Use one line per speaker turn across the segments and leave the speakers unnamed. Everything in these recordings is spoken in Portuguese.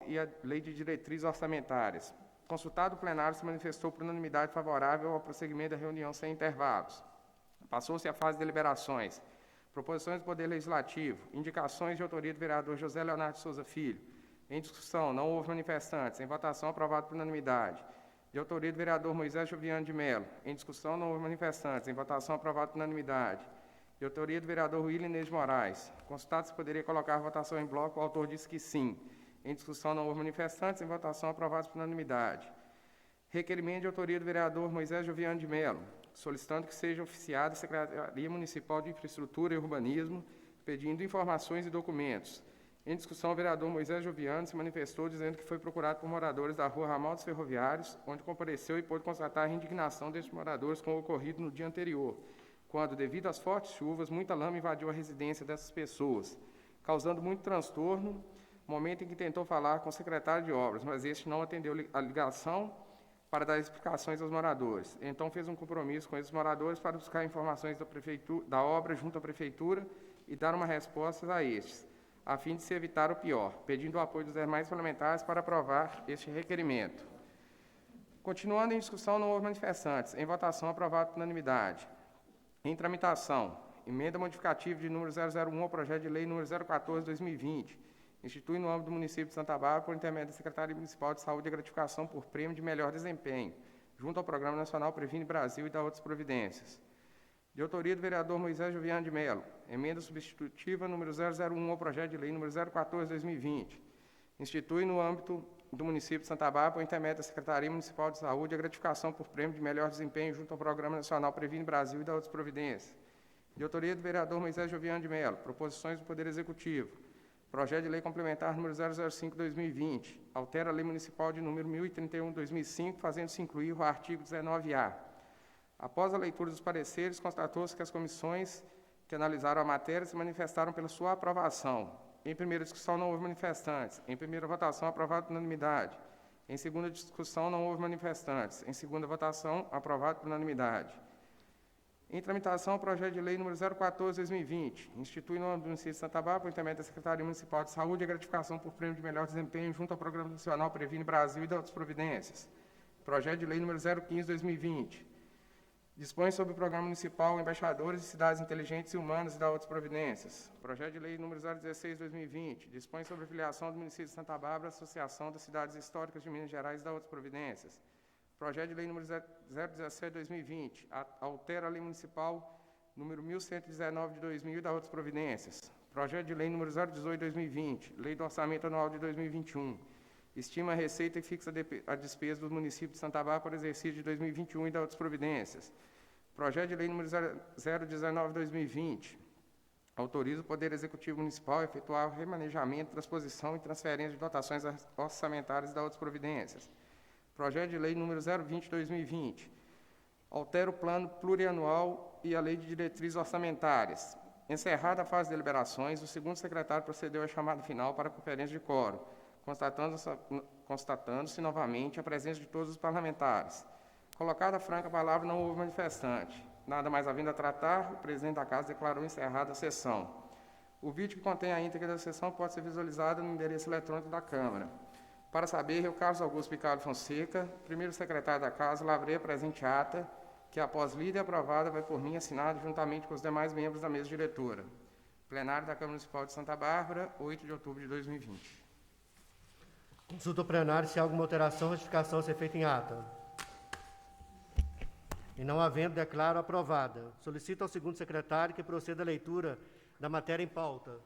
e a Lei de Diretrizes Orçamentárias. Consultado o plenário, se manifestou por unanimidade favorável ao prosseguimento da reunião sem intervalos. Passou-se a fase de deliberações. Proposições do Poder Legislativo. Indicações de autoria do vereador José Leonardo de Souza Filho. Em discussão, não houve manifestantes. Em votação, aprovado por unanimidade. De autoria do vereador Moisés Joviano de Mello. Em discussão, não houve manifestantes. Em votação, aprovado por unanimidade. De autoria do vereador Willian Inês de Moraes. Consultado se poderia colocar a votação em bloco, o autor disse que sim. Em discussão, não houve manifestantes. Em votação, aprovados por unanimidade. Requerimento de autoria do vereador Moisés Joviano de Mello, solicitando que seja oficiada a Secretaria Municipal de Infraestrutura e Urbanismo, pedindo informações e documentos. Em discussão, o vereador Moisés Joviano se manifestou dizendo que foi procurado por moradores da rua Ramal dos Ferroviários, onde compareceu e pôde constatar a indignação destes moradores com o ocorrido no dia anterior, quando, devido às fortes chuvas, muita lama invadiu a residência dessas pessoas, causando muito transtorno, momento em que tentou falar com o secretário de obras, mas este não atendeu a ligação para dar explicações aos moradores. Então fez um compromisso com esses moradores para buscar informações da obra junto à prefeitura e dar uma resposta a estes, a fim de se evitar o pior, pedindo o apoio dos demais parlamentares para aprovar este requerimento. Continuando em discussão, não houve manifestantes. Em votação, aprovado por unanimidade. Em tramitação, emenda modificativa de número 001 ao projeto de lei número 014/2020, institui no âmbito do município de Santa Bárbara, por intermédio da Secretaria Municipal de Saúde, a gratificação por prêmio de melhor desempenho, junto ao Programa Nacional Previne Brasil e da outras providências. De autoria do vereador Moisés Joviano de Mello, emenda substitutiva número 001 ao projeto de lei número 014/2020, institui no âmbito do município de Santa Bárbara, por intermédio da Secretaria Municipal de Saúde, a gratificação por prêmio de melhor desempenho junto ao Programa Nacional Previne Brasil e da outras providências. De autoria do vereador Moisés Joviano de Mello, proposições do Poder Executivo. Projeto de Lei Complementar número 005/2020, altera a Lei Municipal de número 1031/2005, fazendo-se incluir o artigo 19A. Após a leitura dos pareceres, constatou-se que as comissões que analisaram a matéria se manifestaram pela sua aprovação. Em primeira discussão, não houve manifestantes. Em primeira votação, aprovado por unanimidade. Em segunda discussão, não houve manifestantes. Em segunda votação, aprovado por unanimidade. Em tramitação, o projeto de lei número 014/2020, institui no âmbito do município de Santa Bárbara, por intermédio da Secretaria Municipal de Saúde, a gratificação por prêmio de melhor desempenho junto ao Programa Nacional Previne Brasil e das outras providências. Projeto de lei número 015/2020, dispõe sobre o Programa Municipal Embaixadores de Cidades Inteligentes e Humanas e das outras providências. Projeto de lei número 016/2020, dispõe sobre a filiação do município de Santa Bárbara à Associação das Cidades Históricas de Minas Gerais e das outras providências. Projeto de lei número 017/2020, altera a lei municipal número 1119 de 2000 e das outras providências. Projeto de lei número 018/2020, lei do orçamento anual de 2021, estima a receita e fixa a despesa do município de Santa Bárbara para o exercício de 2021 e das outras providências. Projeto de lei número 019/2020, autoriza o Poder Executivo Municipal a efetuar o remanejamento, transposição e transferência de dotações orçamentárias e das outras providências. Projeto de lei número 020/2020, altera o plano plurianual e a lei de diretrizes orçamentárias. Encerrada a fase de deliberações, o segundo secretário procedeu à chamada final para a conferência de quórum, constatando-se novamente a presença de todos os parlamentares. Colocada a franca palavra, não houve manifestante. Nada mais havendo a tratar, o presidente da Casa declarou encerrada a sessão. O vídeo que contém a íntegra da sessão pode ser visualizado no endereço eletrônico da Câmara. Para saber, eu, Carlos Augusto Picado Fonseca, primeiro secretário da Casa, lavrei a presente ata, que, após lida e aprovada, vai por mim assinado juntamente com os demais membros da mesa diretora. Plenário da Câmara Municipal de Santa Bárbara, 8 de outubro de 2020.
Consulta o plenário se há alguma alteração ou retificação a ser feita em ata. E não havendo, declaro aprovada. Solicito ao segundo secretário que proceda à leitura da matéria em pauta.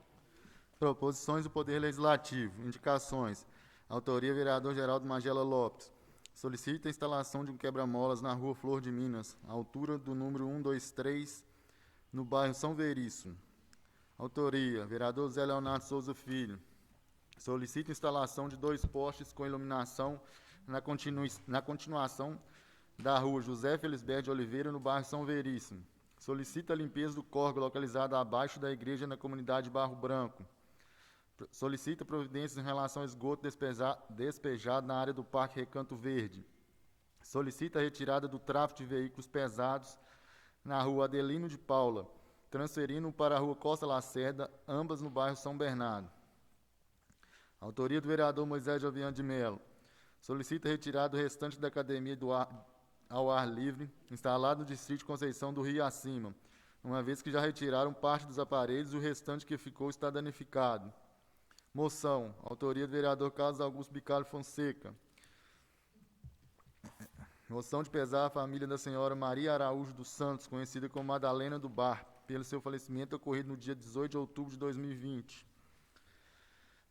Proposições do Poder Legislativo. Indicações. Autoria, vereador Geraldo Magela Lopes. Solicita a instalação de um quebra-molas na rua Flor de Minas, altura do número 123, no bairro São Veríssimo. Autoria, vereador Zé Leonardo Souza Filho. Solicita a instalação de 2 postes com iluminação na continuação da rua José Felisberto de Oliveira, no bairro São Veríssimo. Solicita a limpeza do córrego localizado abaixo da igreja na comunidade Barro Branco. Solicita providências em relação ao esgoto despejado na área do Parque Recanto Verde. Solicita a retirada do tráfego de veículos pesados na rua Adelino de Paula, transferindo para a rua Costa Lacerda, ambas no bairro São Bernardo. Autoria do vereador Moisés Jovian de Mello. Solicita retirada do restante da academia ao ar livre, instalado no distrito de Conceição do Rio Acima, uma vez que já retiraram parte dos aparelhos e o restante que ficou está danificado. Moção. Autoria do vereador Carlos Augusto Bicalho Fonseca. Moção de pesar à família da senhora Maria Araújo dos Santos, conhecida como Madalena do Bar, pelo seu falecimento ocorrido no dia 18 de outubro de 2020.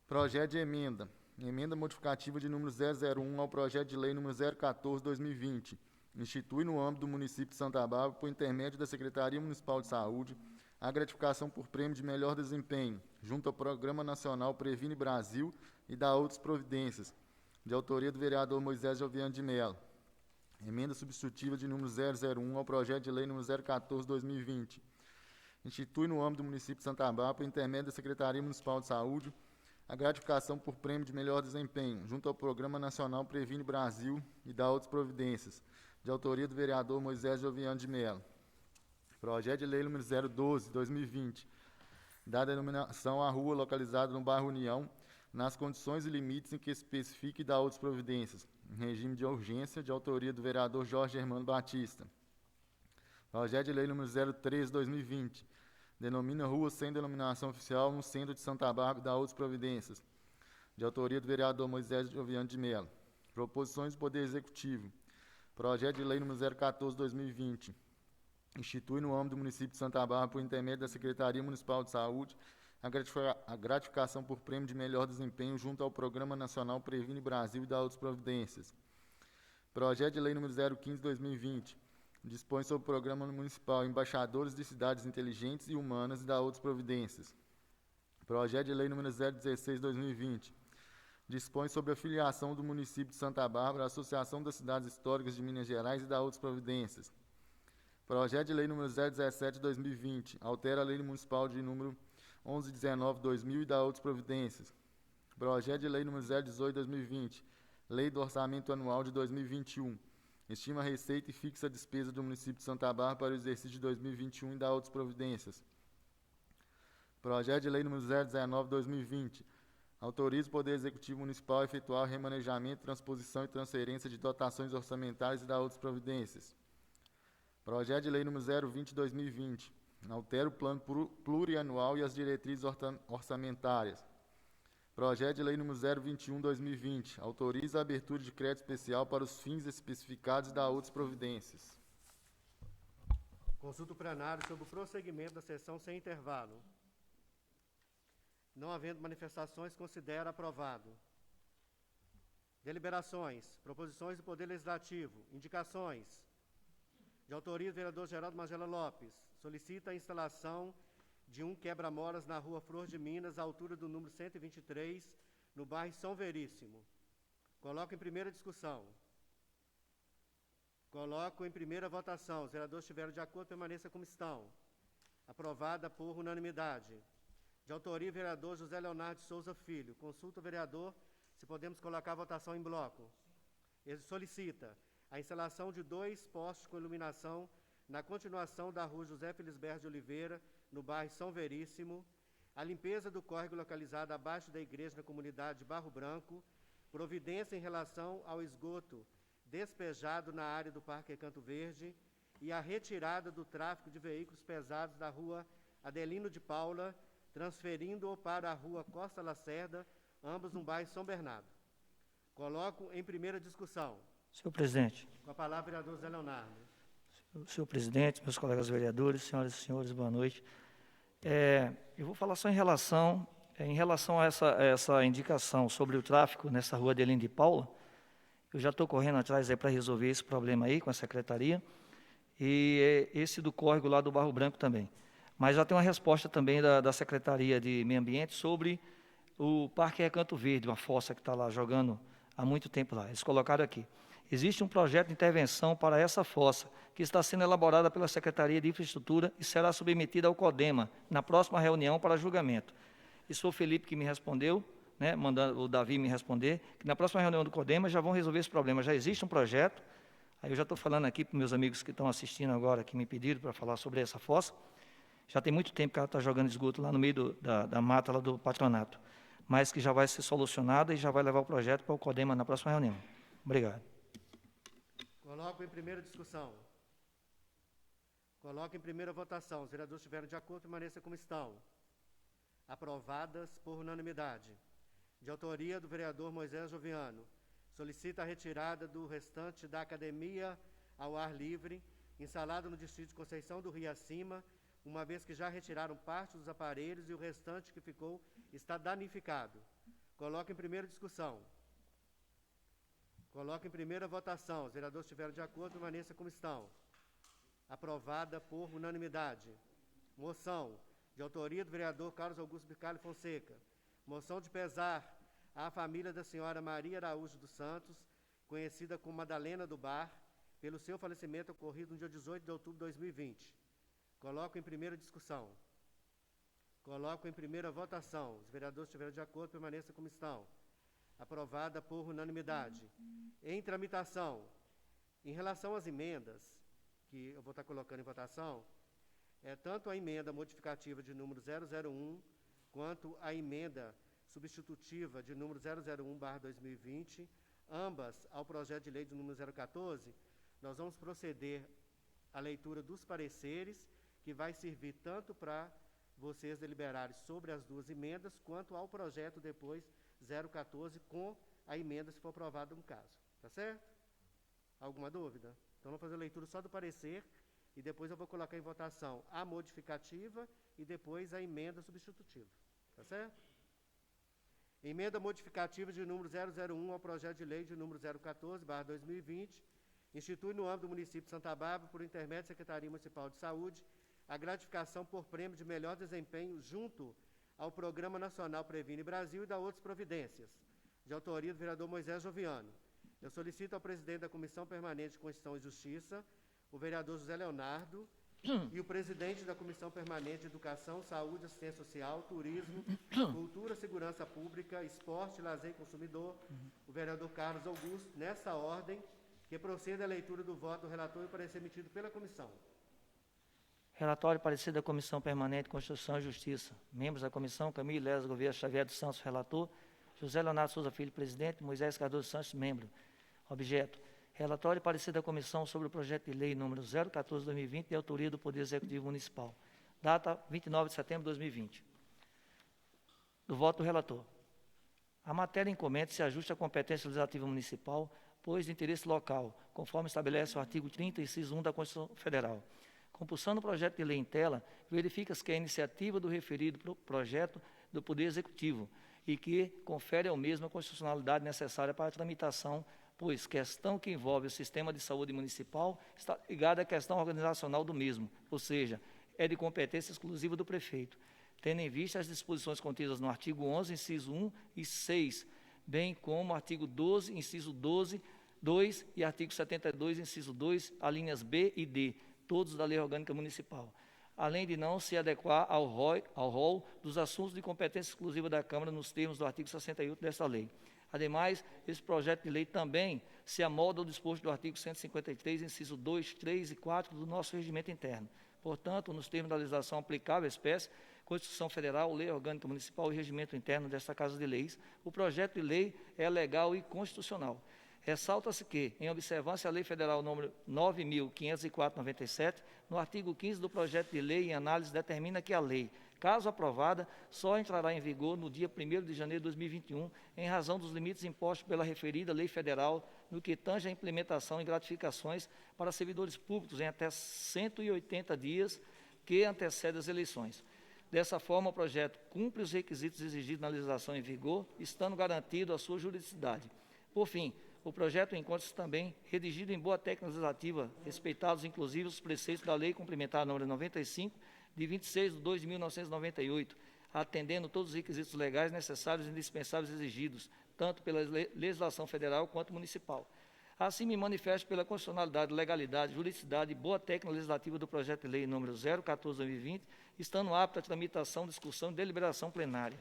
Projeto de emenda. Emenda modificativa de número 001 ao projeto de lei número 014/2020. Institui no âmbito do município de Santa Bárbara, por intermédio da Secretaria Municipal de Saúde, a gratificação por prêmio de melhor desempenho, junto ao Programa Nacional Previne Brasil e da outras providências, de autoria do vereador Moisés Jovian de Mello. Emenda substitutiva de número 001 ao projeto de lei número 014/2020. Institui no âmbito do município de Santa Bárbara, por intermédio da Secretaria Municipal de Saúde, a gratificação por prêmio de melhor desempenho, junto ao Programa Nacional Previne Brasil e da outras providências, de autoria do vereador Moisés Jovian de Mello. Projeto de lei número 012/2020, da denominação à rua localizada no bairro União, nas condições e limites em que especifique e da outras providências, em regime de urgência, de autoria do vereador Jorge Germano Batista. Projeto de lei número 013/2020, denomina rua sem denominação oficial no centro de Santa Bárbara e da outras providências, de autoria do vereador Moisés Jovian de Mello. Proposições do Poder Executivo. Projeto de lei número 014/2020, institui no âmbito do município de Santa Bárbara, por intermédio da Secretaria Municipal de Saúde, a gratificação por prêmio de melhor desempenho junto ao Programa Nacional Previne Brasil e da outras providências. Projeto de lei número 015/2020, dispõe sobre o Programa Municipal Embaixadores de Cidades Inteligentes e Humanas e da outras providências. Projeto de lei número 016/2020, dispõe sobre a filiação do município de Santa Bárbara à Associação das Cidades Históricas de Minas Gerais e da outras providências. Projeto de lei número 017/2020, altera a lei municipal de número 1119/2000 e da outras providências. Projeto de lei número 018/2020, lei do orçamento anual de 2021, estima a receita e fixa a despesa do município de Santa Bárbara para o exercício de 2021 e da outras providências. Projeto de lei número 019/2020, autoriza o Poder Executivo Municipal a efetuar o remanejamento, transposição e transferência de dotações orçamentárias e da outras providências. Projeto de lei número 020/2020, altera o plano plurianual e as diretrizes orçamentárias. Projeto de lei número 021/2020, autoriza a abertura de crédito especial para os fins especificados e da outras providências.
Consulta o plenário sobre o prosseguimento da sessão sem intervalo. Não havendo manifestações, considera aprovado. Deliberações. Proposições do Poder Legislativo. Indicações. De autoria do vereador Geraldo Magela Lopes. Solicita a instalação de um quebra-molas na rua Flor de Minas, à altura do número 123, no bairro São Veríssimo. Coloco em primeira discussão. Coloco em primeira votação. Os vereadores estiveram de acordo, permaneça como estão. Aprovada por unanimidade. De autoria, vereador José Leonardo de Souza Filho. Consulta o vereador se podemos colocar a votação em bloco. Ele solicita a instalação de 2 postes com iluminação na continuação da rua José Felisberto de Oliveira, no bairro São Veríssimo, a limpeza do córrego localizado abaixo da igreja na comunidade de Barro Branco, providência em relação ao esgoto despejado na área do Parque Recanto Verde e a retirada do tráfego de veículos pesados da rua Adelino de Paula, transferindo-o para a rua Costa Lacerda, ambos no bairro São Bernardo. Coloco em primeira discussão.
Senhor presidente.
Com a palavra, vereador Zé Leonardo.
Senhor presidente, meus colegas vereadores, senhoras e senhores, boa noite. Eu vou falar só em relação a essa indicação sobre o tráfego nessa rua Adelino de Paula. Eu já estou correndo atrás para resolver esse problema aí com a secretaria, e esse do córrego lá do Barro Branco também. Mas já tem uma resposta também da Secretaria de Meio Ambiente sobre o Parque Recanto Verde, uma fossa que está lá jogando há muito tempo lá. Eles colocaram aqui. Existe um projeto de intervenção para essa fossa, que está sendo elaborada pela Secretaria de Infraestrutura e será submetida ao CODEMA, na próxima reunião para julgamento. Isso foi o Felipe que me respondeu, né, mandando o Davi me responder, que na próxima reunião do CODEMA já vão resolver esse problema. Já existe um projeto, aí eu já estou falando aqui para meus amigos que estão assistindo agora, que me pediram para falar sobre essa fossa. Já tem muito tempo que ela está jogando esgoto lá no meio da mata lá do patronato. mas que já vai ser solucionada e já vai levar o projeto para o CODEMA na próxima reunião. Obrigado.
Coloco em primeira discussão. Coloco em primeira votação. Os vereadores estiverem de acordo, permaneçam como estão. Aprovadas por unanimidade. De autoria do vereador Moisés Joviano. Solicita a retirada do restante da academia ao ar livre, instalado no distrito de Conceição do Rio Acima, uma vez que já retiraram parte dos aparelhos e o restante que ficou está danificado. Coloco em primeira discussão. Coloco em primeira votação. Os vereadores estiveram de acordo, permaneça como estão. Aprovada por unanimidade. Moção de autoria do vereador Carlos Augusto Bicalho Fonseca. Moção de pesar à família da senhora Maria Araújo dos Santos, conhecida como Madalena do Bar, pelo seu falecimento ocorrido no dia 18 de outubro de 2020. Coloco em primeira discussão. Coloco em primeira votação. Os vereadores estiveram de acordo, permaneçam como estão. Aprovada por unanimidade. Em tramitação, em relação às emendas, que eu vou estar colocando em votação, tanto a emenda modificativa de número 001, quanto a emenda substitutiva de número 001/2020, ambas ao projeto de lei de número 014, nós vamos proceder à leitura dos pareceres, que vai servir tanto para vocês deliberarem sobre as duas emendas, quanto ao projeto depois 014, com a emenda, se for aprovada no caso. Tá certo? Alguma dúvida? Então, vamos fazer a leitura só do parecer, e depois eu vou colocar em votação a modificativa e depois a emenda substitutiva. Tá certo? Emenda modificativa de número 001 ao projeto de lei de número 014/2020, institui no âmbito do município de Santa Bárbara, por intermédio da Secretaria Municipal de Saúde, a gratificação por prêmio de melhor desempenho junto ao Programa Nacional Previne Brasil e da outras providências, de autoria do vereador Moisés Joviano. Eu solicito ao presidente da Comissão Permanente de Constituição e Justiça, o vereador José Leonardo, e o presidente da Comissão Permanente de Educação, Saúde, Assistência Social, Turismo, Cultura, Segurança Pública, Esporte, Lazer e Consumidor, o vereador Carlos Augusto, nessa ordem, que proceda a leitura do voto do relator e o parecer emitido pela comissão.
Relatório e parecer da Comissão Permanente de Constituição e Justiça. Membros da comissão: Camilo Léo Gouveia Xavier dos Santos, relator; José Leonardo Souza Filho, presidente; Moisés Cardoso Santos, membro. Objeto: relatório e parecer da comissão sobre o projeto de lei número 014/2020, de autoria do Poder Executivo Municipal. Data 29 de setembro de 2020. Do voto do relator. A matéria incumbente se ajusta à competência legislativa municipal, pois de interesse local, conforme estabelece o artigo 30, inciso 1 da Constituição Federal. Compulsando o projeto de lei em tela, verifica-se que é a iniciativa do referido projeto do Poder Executivo e que confere ao mesmo a constitucionalidade necessária para a tramitação, pois questão que envolve o sistema de saúde municipal está ligada à questão organizacional do mesmo, ou seja, é de competência exclusiva do prefeito, tendo em vista as disposições contidas no artigo 11, inciso 1 e 6, bem como artigo 12, inciso 12, 2 e artigo 72, inciso 2, alíneas B e D, todos da Lei Orgânica Municipal, além de não se adequar ao rol dos assuntos de competência exclusiva da Câmara nos termos do artigo 68 desta lei. Ademais, esse projeto de lei também se amolda ao disposto do artigo 153, inciso 2, 3 e 4 do nosso regimento interno. Portanto, nos termos da legislação aplicável à espécie, Constituição Federal, Lei Orgânica Municipal e regimento interno desta Casa de Leis, o projeto de lei é legal e constitucional. Ressalta-se que, em observância à Lei Federal nº 9.504/97, no artigo 15 do projeto de lei em análise determina que a lei, caso aprovada, só entrará em vigor no dia 1º de janeiro de 2021, em razão dos limites impostos pela referida Lei Federal no que tange à implementação e gratificações para servidores públicos em até 180 dias que antecedem as eleições. Dessa forma, o projeto cumpre os requisitos exigidos na legislação em vigor, estando garantido a sua juridicidade. Por fim, o projeto encontra-se também redigido em boa técnica legislativa, respeitados inclusive os preceitos da Lei Complementar nº 95, de 26 de 2 de 1998, atendendo todos os requisitos legais necessários e indispensáveis exigidos, tanto pela legislação federal quanto municipal. Assim, me manifesto pela constitucionalidade, legalidade, juridicidade e boa técnica legislativa do projeto de lei número 014/2020, estando apto à tramitação, discussão e deliberação plenária.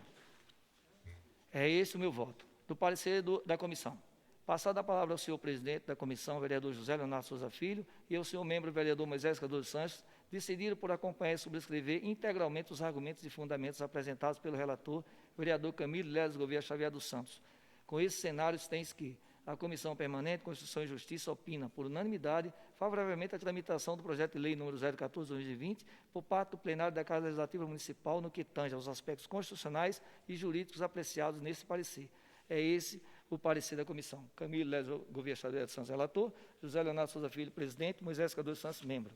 É esse o meu voto. Do parecer da comissão. Passada a palavra ao senhor presidente da comissão, vereador José Leonardo Souza Filho, e ao senhor membro, vereador Moisés Cardoso Santos, decidiram por acompanhar e subscrever integralmente os argumentos e fundamentos apresentados pelo relator, o vereador Camilo Leles Gouveia Xavier dos Santos. Com esses cenários, tem que a Comissão Permanente de Constituição e Justiça opina, por unanimidade, favoravelmente à tramitação do projeto de lei número 014/2020, por parte do plenário da Casa Legislativa Municipal, no que tange aos aspectos constitucionais e jurídicos apreciados nesse parecer. É esse o parecer da comissão. Camilo Leles Gouveia Xavier dos Santos, relator. José Leonardo Souza Filho, presidente. Moisés Cardoso Santos, membro.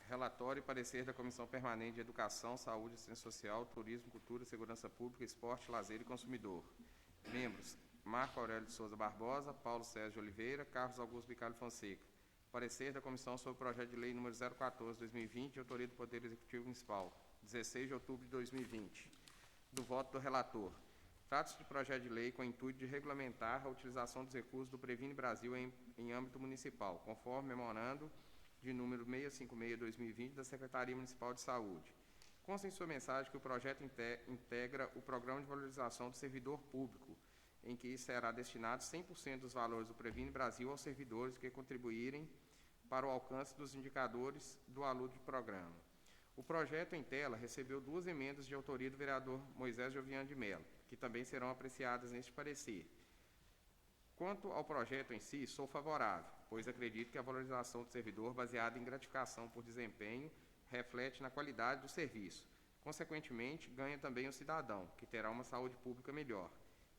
Relatório e parecer da Comissão Permanente de Educação, Saúde, Assistência Social, Turismo, Cultura, Segurança Pública, Esporte, Lazer e Consumidor. Membros: Marco Aurélio de Souza Barbosa, Paulo Sérgio de Oliveira, Carlos Augusto Bicalho Fonseca. Parecer da Comissão sobre o Projeto de Lei número 014/2020, de autoria do Poder Executivo Municipal, 16 de outubro de 2020. Do voto do relator. Trata-se de projeto de lei com o intuito de regulamentar a utilização dos recursos do Previne Brasil em âmbito municipal, conforme memorando de número 656/2020 da Secretaria Municipal de Saúde. Consta em sua mensagem que o projeto integra o Programa de Valorização do Servidor Público, em que será destinado 100% dos valores do Previne Brasil aos servidores que contribuírem para o alcance dos indicadores do aluno do programa. O projeto em tela recebeu 2 emendas de autoria do vereador Moisés Jovian de Mello, que também serão apreciadas neste parecer. Quanto ao projeto em si, sou favorável, pois acredito que a valorização do servidor, baseada em gratificação por desempenho, reflete na qualidade do serviço. Consequentemente, ganha também o cidadão, que terá uma saúde pública melhor,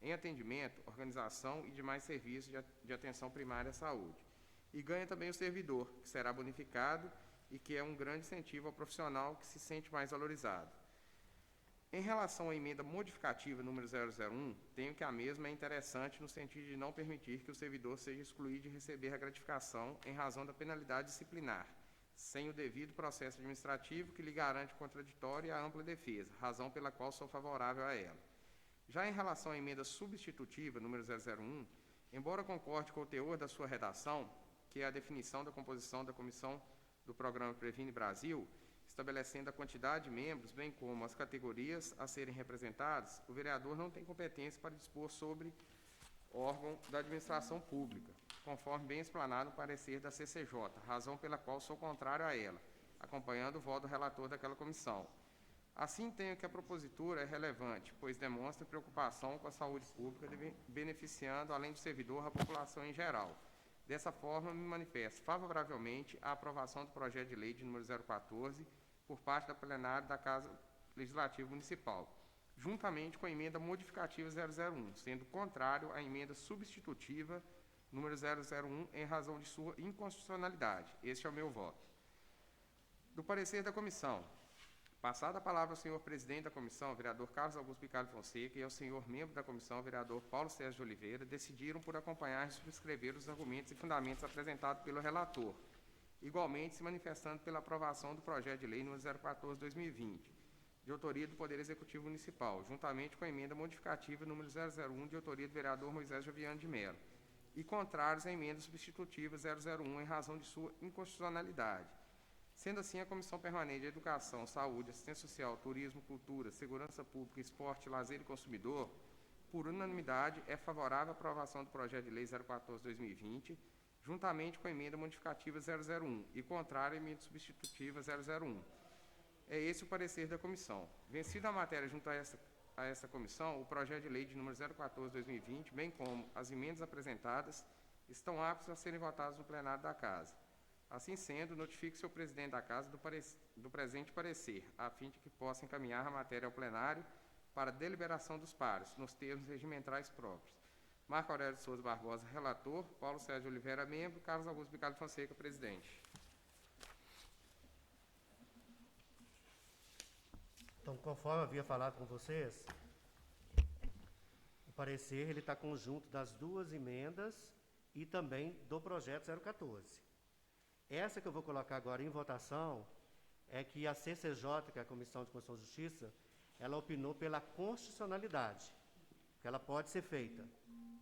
em atendimento, organização e demais serviços de atenção primária à saúde. E ganha também o servidor, que será bonificado e que é um grande incentivo ao profissional que se sente mais valorizado. Em relação à emenda modificativa número 001, tenho que a mesma é interessante no sentido de não permitir que o servidor seja excluído de receber a gratificação em razão da penalidade disciplinar, sem o devido processo administrativo que lhe garante contraditória e a ampla defesa, razão pela qual sou favorável a ela. Já em relação à emenda substitutiva número 001, embora concorde com o teor da sua redação, que é a definição da composição da comissão do Programa Previne Brasil, estabelecendo a quantidade de membros, bem como as categorias a serem representadas, o vereador não tem competência para dispor sobre órgão da administração pública, conforme bem explanado no parecer da CCJ, razão pela qual sou contrário a ela, acompanhando o voto do relator daquela comissão. Assim, tenho que a propositura é relevante, pois demonstra preocupação com a saúde pública, beneficiando, além do servidor, a população em geral. Dessa forma, me manifesto favoravelmente à aprovação do projeto de lei de número 014 por parte da plenária da Casa Legislativa Municipal, juntamente com a emenda modificativa 001, sendo contrário à emenda substitutiva número 001 em razão de sua inconstitucionalidade. Este é o meu voto. Do parecer da comissão. Passada a palavra ao senhor presidente da comissão, vereador Carlos Augusto Bicalho Fonseca, e ao senhor membro da comissão, vereador Paulo Sérgio de Oliveira, decidiram por acompanhar e subscrever os argumentos e fundamentos apresentados pelo relator, igualmente se manifestando pela aprovação do projeto de lei número 014/2020, de autoria do Poder Executivo Municipal, juntamente com a emenda modificativa número 001, de autoria do vereador Moisés Jovian de Mello, e contrários à emenda substitutiva 001 em razão de sua inconstitucionalidade. Sendo assim, a Comissão Permanente de Educação, Saúde, Assistência Social, Turismo, Cultura, Segurança Pública, Esporte, Lazer e Consumidor, por unanimidade, é favorável à aprovação do projeto de lei 014/2020, juntamente com a emenda modificativa 001 e contrária à emenda substitutiva 001. É esse o parecer da comissão. Vencida a matéria junto a essa comissão, o projeto de lei de número 014/2020, bem como as emendas apresentadas, estão aptos a serem votados no plenário da Casa. Assim sendo, notifique seu presidente da Casa do presente parecer, a fim de que possa encaminhar a matéria ao plenário para deliberação dos pares, nos termos regimentais próprios. Marco Aurélio de Souza Barbosa, relator. Paulo Sérgio de Oliveira, membro. Carlos Augusto Bicalho Fonseca, presidente.
Então, conforme havia falado com vocês, o parecer ele está conjunto das 2 emendas e também do projeto 014. Essa que eu vou colocar agora em votação é que a CCJ, que é a Comissão de Constituição e Justiça, ela opinou pela constitucionalidade, que ela pode ser feita.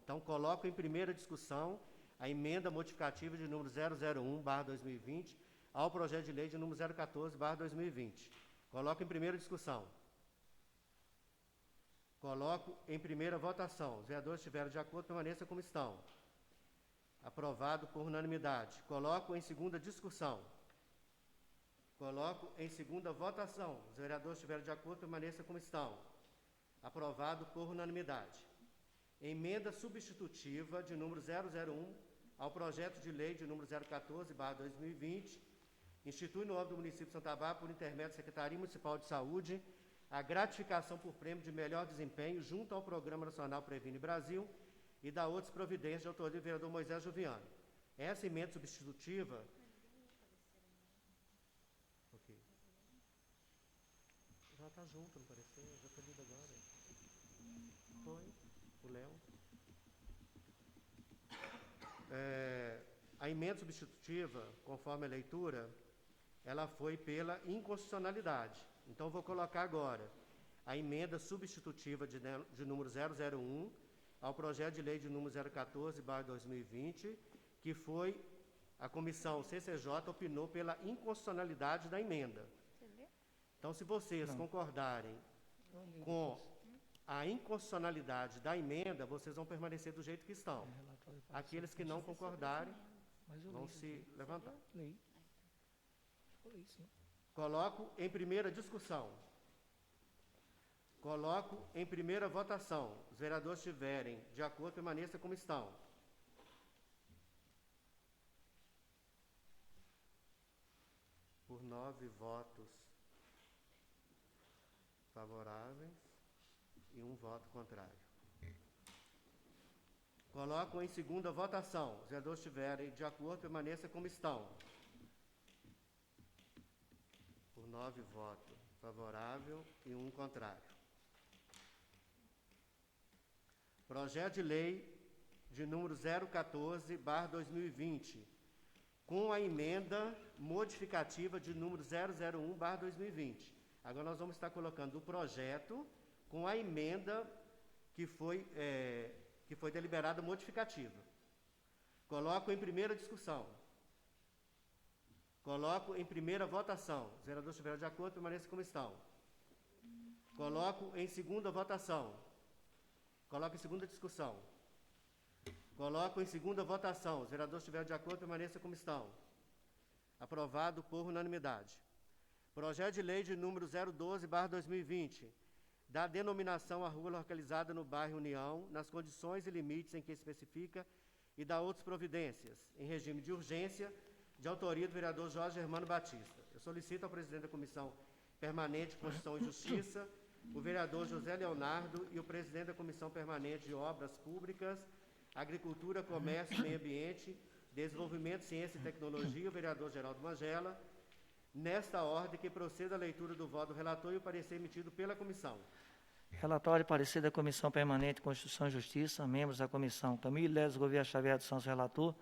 Então, coloco em primeira discussão a emenda modificativa de número 001/2020 ao projeto de lei de número 014/2020. Coloco em primeira discussão. Coloco em primeira votação. Os vereadores estiverem de acordo, permaneça como estão. Aprovado por unanimidade. Coloco em segunda discussão. Coloco em segunda votação. Os vereadores estiverem de acordo, permaneça como estão. Aprovado por unanimidade. Emenda substitutiva de número 001 ao projeto de lei de número 014/2020, institui no âmbito do município de Santa Bárbara, por intermédio da Secretaria Municipal de Saúde, a gratificação por prêmio de melhor desempenho junto ao Programa Nacional Previne Brasil e da outras providências de autoria do vereador Moisés Juviano. Essa emenda substitutiva... Ok. Já está junto, não pareceu? Já está lido agora. Foi. O Léo. A emenda substitutiva, conforme a leitura, ela foi pela inconstitucionalidade. Então, vou colocar agora a emenda substitutiva de número 001 ao projeto de lei de número 014/2020, que foi a comissão CCJ opinou pela inconstitucionalidade da emenda. Então, se vocês concordarem com a inconstitucionalidade da emenda, vocês vão permanecer do jeito que estão. Aqueles que não concordarem vão se levantar. Coloco em primeira discussão. Coloco em primeira votação. Os vereadores estiverem de acordo, permaneça como estão. Por 9 votos favoráveis e 1 voto contrário. Coloco em segunda votação. Os vereadores estiverem de acordo, permaneça como estão. Por 9 votos favorável e 1 contrário. Projeto de lei de número 014/2020, com a emenda modificativa de número 001/2020. Agora nós vamos estar colocando o projeto com a emenda que foi deliberada modificativa. Coloco em primeira discussão. Coloco em primeira votação. Os vereadores estiverem de acordo, permaneçam como estão. Coloco em segunda votação. Coloco em segunda discussão. Coloco em segunda votação. Os vereadores estiverem de acordo, permaneçam como estão. Aprovado por unanimidade. Projeto de lei de número 012/2020, da denominação à rua localizada no bairro União, nas condições e limites em que especifica, e da outras providências, em regime de urgência, de autoria do vereador Jorge Germano Batista. Eu solicito ao presidente da Comissão Permanente de Constituição e Justiça, o vereador José Leonardo e o presidente da Comissão Permanente de Obras Públicas, Agricultura, Comércio e Meio Ambiente, Desenvolvimento, Ciência e Tecnologia, o vereador Geraldo Magela, nesta ordem que proceda a leitura do voto do relator e o parecer emitido pela comissão.
Relatório e parecer da Comissão Permanente de Constituição e Justiça, membros da comissão: Camilo Leles Gouveia Xavier dos Santos, relator;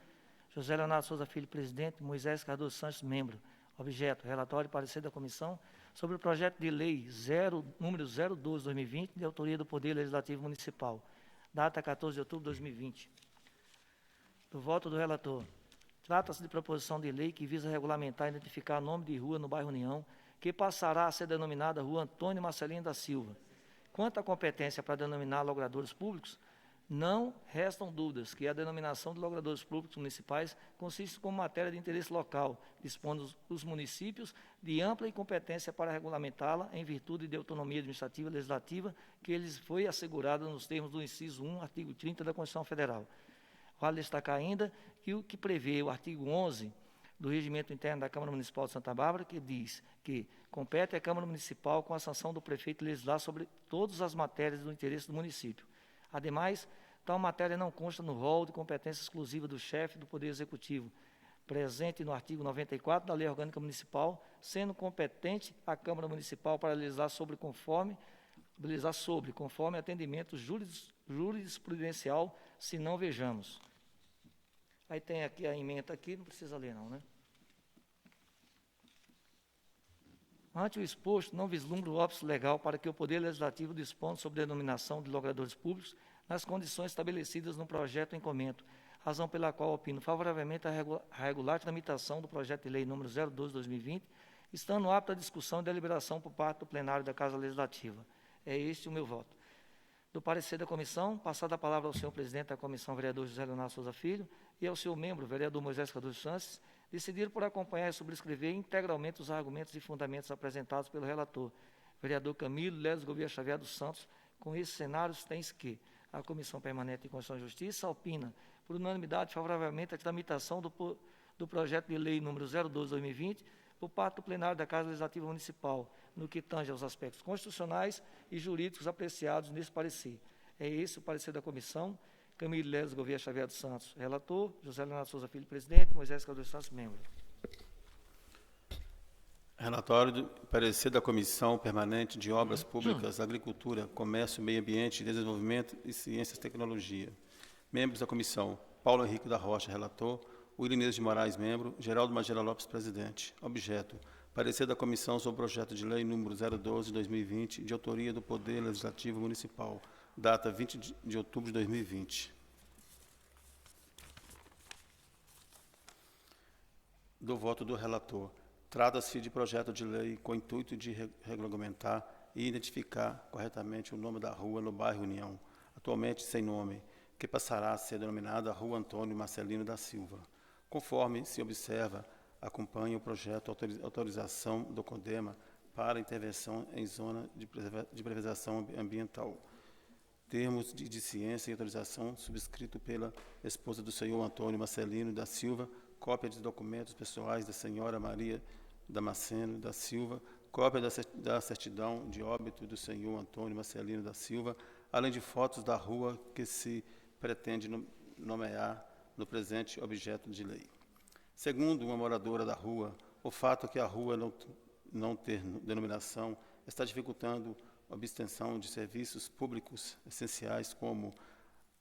José Leonardo Souza Filho, presidente; Moisés Cardoso Santos, membro. Objeto: relatório e parecer da comissão sobre o projeto de lei número 012/2020, de autoria do Poder Legislativo Municipal. Data 14 de outubro de 2020. Do voto do relator. Trata-se de proposição de lei que visa regulamentar e identificar nome de rua no bairro União, que passará a ser denominada Rua Antônio Marcelino da Silva. Quanto à competência para denominar logradouros públicos, não restam dúvidas que a denominação de logradouros públicos municipais consiste como matéria de interesse local, dispondo os municípios de ampla competência para regulamentá-la em virtude de autonomia administrativa e legislativa que lhes foi assegurada nos termos do inciso 1, artigo 30 da Constituição Federal. Vale destacar ainda que o que prevê o artigo 11 do Regimento Interno da Câmara Municipal de Santa Bárbara, que diz que compete à Câmara Municipal, com a sanção do prefeito, legislar sobre todas as matérias do interesse do município. Ademais, tal matéria não consta no rol de competência exclusiva do chefe do Poder Executivo, presente no artigo 94 da Lei Orgânica Municipal, sendo competente a Câmara Municipal para legislar sobre, conforme atendimento jurisprudencial, se não vejamos. Aí tem aqui a emenda aqui, não precisa ler não, né? Ante o exposto, não vislumbra o óbice legal para que o Poder Legislativo disponha sobre a denominação de logradouros públicos nas condições estabelecidas no projeto em comento, razão pela qual opino favoravelmente a regular tramitação do projeto de lei número 012/2020, estando apto à discussão e deliberação por parte do plenário da Casa Legislativa. É este o meu voto. Do parecer da comissão, passada a palavra ao senhor presidente da comissão, vereador José Leonardo Souza Filho, e ao seu membro, vereador Moisés Cardoso Santos, decidiram por acompanhar e subscrever integralmente os argumentos e fundamentos apresentados pelo relator, vereador Camilo Leles Gouveia Xavier dos Santos. Com esses cenários, tem-se que a Comissão Permanente de Constituição e Justiça opina, por unanimidade, favoravelmente à tramitação do projeto de lei número 012/2020, por parte do plenário da Casa Legislativa Municipal, no que tange aos aspectos constitucionais e jurídicos apreciados nesse parecer. É esse o parecer da comissão. Camilo Leles Gouveia Xavier dos Santos, relator. José Leonardo Souza Filho, presidente. Moisés Cardoso Santos, membro.
Relatório do parecer da Comissão Permanente de Obras Públicas, Agricultura, Comércio, Meio Ambiente, Desenvolvimento e Ciências e Tecnologia. Membros da comissão: Paulo Henrique da Rocha, relator. Willinês de Moraes, membro. Geraldo Magela Lopes, presidente. Objeto: parecer da comissão sobre o projeto de lei número 012/2020, de autoria do Poder Legislativo Municipal. Data 20 de outubro de 2020. Do voto do relator. Trata-se de projeto de lei com o intuito de regulamentar e identificar corretamente o nome da rua no bairro União, atualmente sem nome, que passará a ser denominada Rua Antônio Marcelino da Silva. Conforme se observa, acompanha o projeto autorização do CONDEMA para intervenção em zona de preservação ambiental. Termos de ciência e autorização subscrito pela esposa do senhor Antônio Marcelino da Silva, cópia de documentos pessoais da senhora Maria Damasceno da Silva, cópia da certidão de óbito do senhor Antônio Marcelino da Silva, além de fotos da rua que se pretende nomear no presente objeto de lei. Segundo uma moradora da rua, o fato que a rua não ter denominação está dificultando a obtenção de serviços públicos essenciais como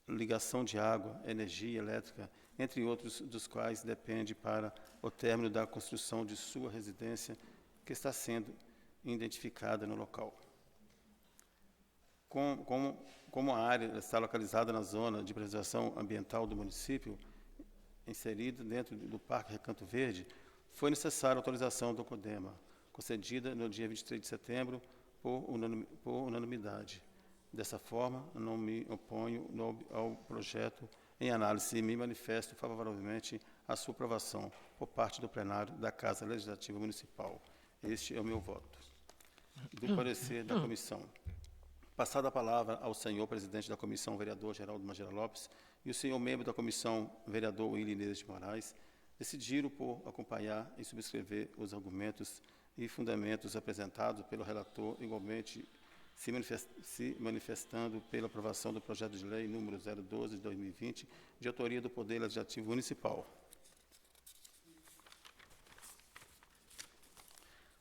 ligação de água, energia elétrica, entre outros dos quais depende para o término da construção de sua residência, que está sendo identificada no local. Como a área está localizada na zona de preservação ambiental do município, inserida dentro do Parque Recanto Verde, foi necessária a autorização do CONDEMA, concedida no dia 23 de setembro por unanimidade. Dessa forma, não me oponho ao projeto em análise e me manifesto favoravelmente à sua aprovação por parte do plenário da Casa Legislativa Municipal. Este é o meu voto. Do parecer da comissão. Passada a palavra ao senhor presidente da comissão, vereador Geraldo Magela Lopes, e o senhor membro da comissão, vereador Willinês de Moraes, decidiram por acompanhar e subscrever os argumentos e fundamentos apresentados pelo relator, igualmente se manifestando pela aprovação do projeto de lei número 012/2020, de autoria do Poder Legislativo Municipal.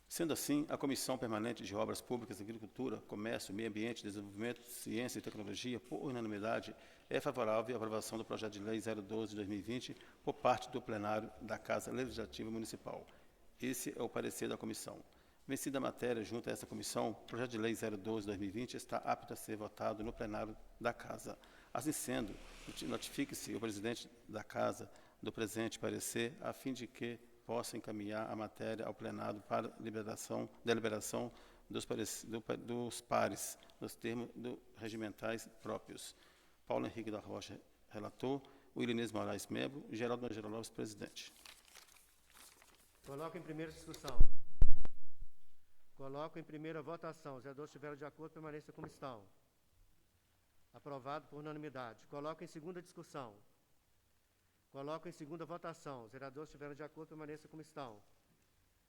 Sendo assim, a Comissão Permanente de Obras Públicas, Agricultura, Comércio, Meio Ambiente, Desenvolvimento, Ciência e Tecnologia, por unanimidade, é favorável à aprovação do projeto de lei 012/2020 por parte do plenário da Casa Legislativa Municipal. Esse é o parecer da comissão. Vencida a matéria junto a essa comissão, o projeto de lei 012/2020 está apto a ser votado no plenário da Casa. Assim sendo, notifique-se o presidente da Casa do presente parecer, a fim de que possa encaminhar a matéria ao plenário para deliberação dos pares, nos termos regimentais próprios. Paulo Henrique da Rocha, relator. Willinês Moraes, membro. Geraldo Magela Lopes, presidente.
Coloco em primeira discussão. Coloco em primeira votação. Os vereadores estiveram de acordo, permaneça como estão. Aprovado por unanimidade. Coloco em segunda discussão. Coloco em segunda votação. Os vereadores estiveram de acordo, permaneça como estão.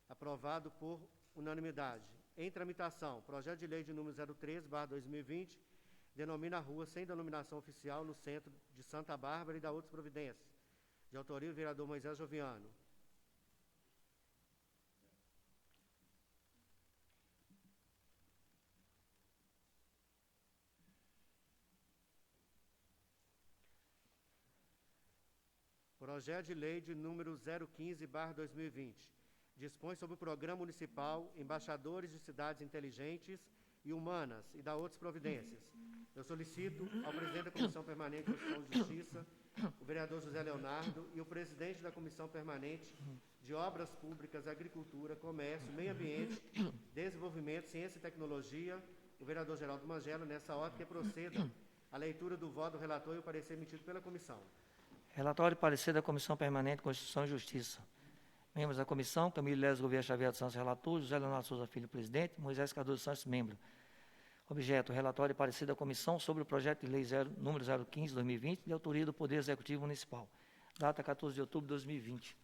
Aprovado por unanimidade. Em tramitação, projeto de lei de número 013/2020, denomina a rua sem denominação oficial no centro de Santa Bárbara e da outras providências. De autoria do vereador Moisés Joviano. Projeto de lei de número 015/2020. Dispõe sobre o Programa Municipal Embaixadores de Cidades Inteligentes e Humanas e da outras providências. Eu solicito ao presidente da Comissão Permanente de Constituição e Justiça, o vereador José Leonardo, e o presidente da Comissão Permanente de Obras Públicas, Agricultura, Comércio, Meio Ambiente, Desenvolvimento, Ciência e Tecnologia, o vereador Geraldo Magela, nessa ordem, que proceda a leitura do voto do relator e o parecer emitido pela comissão.
Relatório e parecer da Comissão Permanente de Constituição e Justiça. Membros da comissão: Camilo Leles Gouveia Xavier dos Santos, relator; José Leonardo Souza Filho, presidente; Moisés Cardoso Santos, membro. Objeto: relatório e parecer da comissão sobre o projeto de lei número 015/2020, de autoria do Poder Executivo Municipal. Data 14 de outubro de 2020.